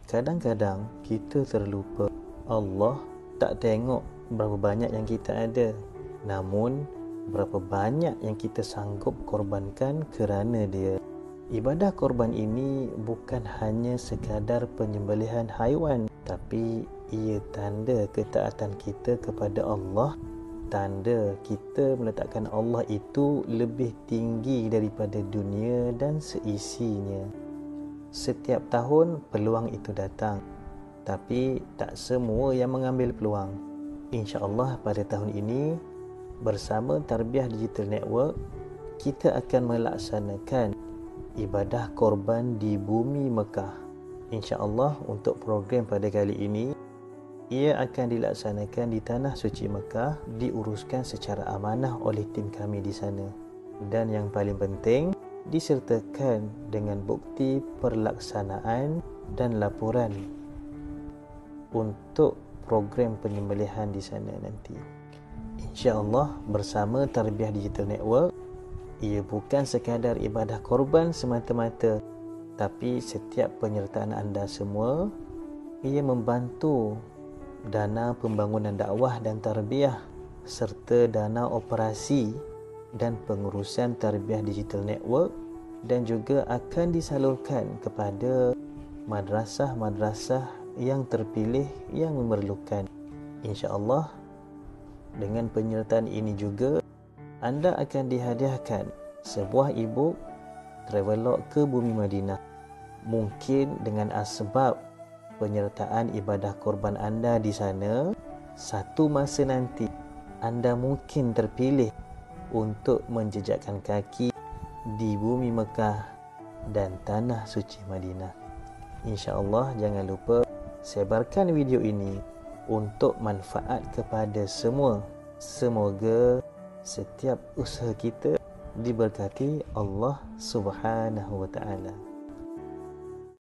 Kadang-kadang kita terlupa Allah tak tengok berapa banyak yang kita ada, namun berapa banyak yang kita sanggup korbankan kerana Dia. Ibadah korban ini bukan hanya sekadar penyembelihan haiwan, tapi ia tanda ketaatan kita kepada Allah, tanda kita meletakkan Allah itu lebih tinggi daripada dunia dan seisinya. Setiap tahun peluang itu datang, tapi tak semua yang mengambil peluang. InsyaAllah pada tahun ini bersama Tarbiyah Digital Network kita akan melaksanakan ibadah korban di bumi Mekah. InsyaAllah untuk program pada kali ini ia akan dilaksanakan di Tanah Suci Mekah, diuruskan secara amanah oleh tim kami di sana, dan yang paling penting disertakan dengan bukti perlaksanaan dan laporan untuk program penyembelihan di sana nanti. InsyaAllah bersama Tarbiyah Digital Network, ia bukan sekadar ibadah korban semata-mata, tapi setiap penyertaan anda semua, ia membantu dana pembangunan dakwah dan tarbiyah serta dana operasi dan pengurusan Tarbiyah Digital Network, dan juga akan disalurkan kepada madrasah-madrasah yang terpilih yang memerlukan. InsyaAllah dengan penyertaan ini juga anda akan dihadiahkan sebuah e-book Travelog ke Bumi Madinah. Mungkin dengan asbab penyertaan ibadah korban anda di sana, satu masa nanti anda mungkin terpilih untuk menjejakkan kaki di bumi Mekah dan Tanah Suci Madinah. InsyaAllah jangan lupa sebarkan video ini untuk manfaat kepada semua. Semoga setiap usaha kita diberkati Allah Subhanahu wa ta'ala.